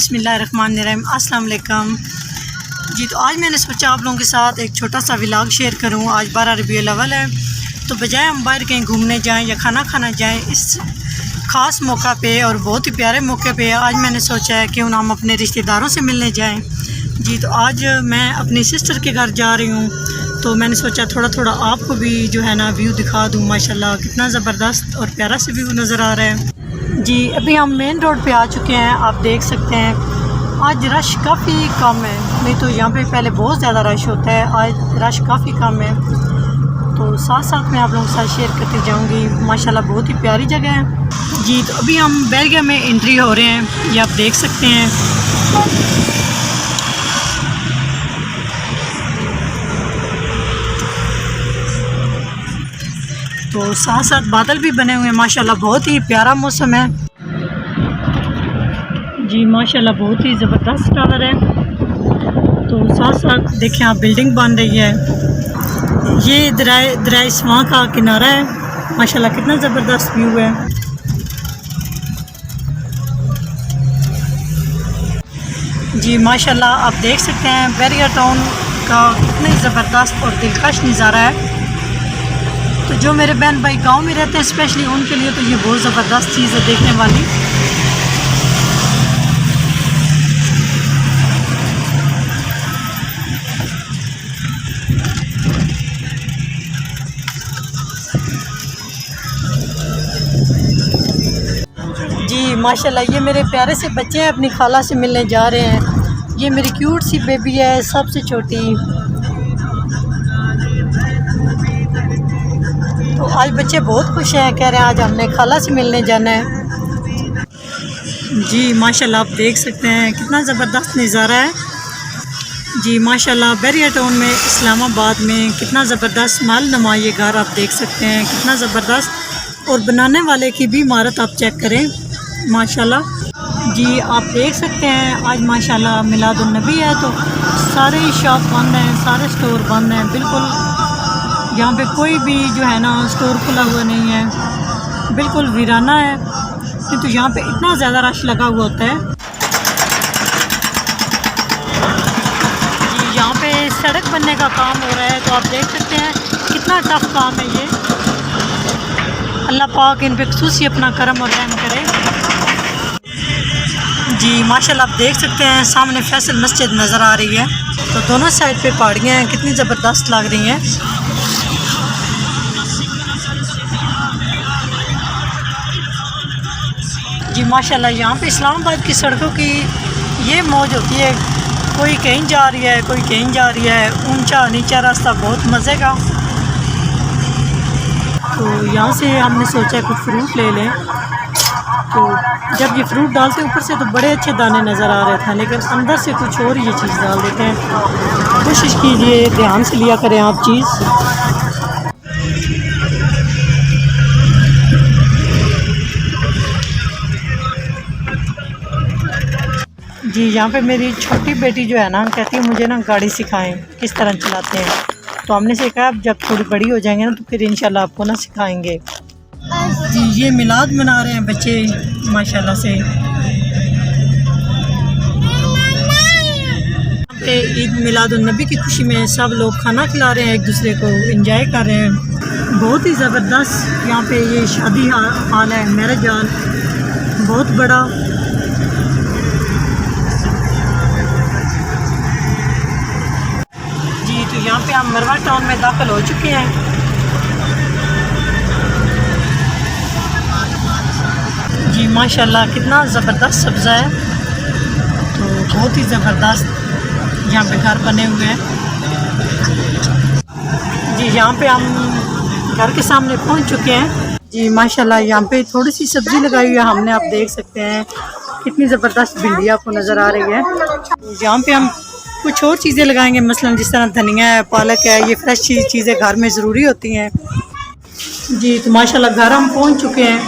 बिस्मिल्लाहिर्रहमानिर्रहीम अस्सलाम वालेकुम जी। तो आज मैंने सोचा आप लोगों के साथ एक छोटा सा व्लॉग शेयर करूं। आज 12 रबीउल अव्वल है, तो बजाय हम बाहर कहीं घूमने जाएं या खाना खाना जाएं, इस ख़ास मौका पे और बहुत ही प्यारे मौके पे आज मैंने सोचा है कि हम अपने रिश्तेदारों से मिलने जाएं जी। तो आज मैं अपनी सिस्टर के घर जा रही हूँ, तो मैंने सोचा थोड़ा थोड़ा आपको भी जो है ना व्यू दिखा दूँ। माशाल्लाह कितना ज़बरदस्त और प्यारा से व्यू नज़र आ रहा है जी। अभी हम मेन रोड पे आ चुके हैं, आप देख सकते हैं। आज रश काफ़ी कम है, नहीं तो यहाँ पे पहले बहुत ज़्यादा रश होता है, आज रश काफ़ी कम है। तो साथ साथ मैं आप लोगों के साथ शेयर करती जाऊँगी। माशाल्लाह बहुत ही प्यारी जगह है जी। तो अभी हम बैरगा में एंट्री हो रहे हैं, ये आप देख सकते हैं। तो साथ साथ बादल भी बने हुए हैं, माशाल्लाह बहुत ही प्यारा मौसम है जी। माशाल्लाह बहुत ही ज़बरदस्त टावर है। तो साथ साथ देखें आप, बिल्डिंग बन रही है। ये दरिया स्वां का किनारा है, माशाल्लाह कितना ज़बरदस्त व्यू है जी। माशाल्लाह आप देख सकते हैं बैरगा टाउन का कितनी ज़बरदस्त और दिलकश नज़ारा है। तो जो मेरे बहन भाई गांव में रहते हैं स्पेशली उनके लिए तो ये बहुत ज़बरदस्त चीज़ है देखने वाली। जी माशाल्लाह ये मेरे प्यारे से बच्चे हैं, अपनी खाला से मिलने जा रहे हैं। ये मेरी क्यूट सी बेबी है, सबसे छोटी। तो आज बच्चे बहुत खुश हैं, कह रहे हैं आज हमने खाला से मिलने जाना है जी। माशाल्लाह आप देख सकते हैं कितना ज़बरदस्त नज़ारा है जी। माशाल्लाह बैरगा टाउन में इस्लामाबाद में कितना ज़बरदस्त माल नुमा ये घर आप देख सकते हैं, कितना ज़बरदस्त। और बनाने वाले की भी महारत आप चेक करें माशाल्लाह जी। आप देख सकते हैं आज माशाल्लाह मिलादुन नबी है, तो सारे शॉप बंद हैं, सारे स्टोर बंद हैं बिल्कुल। यहाँ पे कोई भी जो है ना स्टोर खुला हुआ नहीं है, बिल्कुल वीराना है। तो यहाँ पे इतना ज़्यादा रश लगा हुआ होता है जी। यहाँ पे सड़क बनने का काम हो रहा है, तो आप देख सकते हैं कितना टफ काम है ये। अल्लाह पाक इन पे खुसूसी अपना करम और रहम करे जी। माशाल्लाह आप देख सकते हैं सामने फैसल मस्जिद नज़र आ रही है। तो दोनों साइड पे पहाड़ियाँ हैं, कितनी ज़बरदस्त लग रही हैं जी। माशाल्लाह यहाँ पे इस्लामाबाद की सड़कों की ये मौज होती है, कोई कहीं जा रही है कोई कहीं जा रही है, ऊंचा नीचा रास्ता बहुत मज़े का। तो यहाँ से हमने सोचा कुछ फ्रूट ले लें, तो जब ये फ्रूट डालते ऊपर से तो बड़े अच्छे दाने नज़र आ रहे थे, लेकिन अंदर से कुछ और ये चीज़ डाल देते हैं। कोशिश कीजिए ध्यान से लिया करें आप चीज़ जी। यहाँ पे मेरी छोटी बेटी जो है ना कहती है मुझे ना गाड़ी सिखाएं किस तरह चलाते हैं। तो हमने से कहा जब थोड़ी बड़ी हो जाएंगे ना तो फिर इंशाल्लाह आपको ना सिखाएंगे जी। ये मिलाद मना रहे हैं बच्चे माशाल्लाह से। पे ईद मिलादुन नबी की खुशी में सब लोग खाना खिला रहे हैं, एक दूसरे को एंजॉय कर रहे हैं। बहुत ही ज़बरदस्त यहाँ पे ये शादी हाल है, मैरिज हॉल बहुत बड़ा जी। तो यहाँ पे हम मरवा टाउन में दाखिल हो चुके हैं जी। माशाल्लाह कितना ज़बरदस्त सब्ज़ा है, तो बहुत ही ज़बरदस्त यहाँ पे घर बने हुए हैं जी। यहाँ पे हम घर के सामने पहुँच चुके हैं जी। माशाल्लाह यहाँ पे थोड़ी सी सब्ज़ी लगाई हुई है हमने, आप देख सकते हैं कितनी ज़बरदस्त भिंडी आपको नज़र आ रही है। यहाँ पे हम कुछ और चीज़ें लगाएंगे, मसलन जिस तरह धनिया है, पालक है, ये फ्रेश चीज़ें घर में ज़रूरी होती हैं जी। तो माशाल्लाह घर हम पहुँच चुके हैं।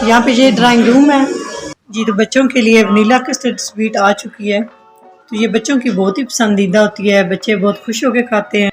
यहाँ पे ये ड्राइंग रूम है जी। तो बच्चों के लिए वनीला कस्टर्ड स्वीट आ चुकी है, तो ये बच्चों की बहुत ही पसंदीदा होती है, बच्चे बहुत खुश होकर खाते हैं।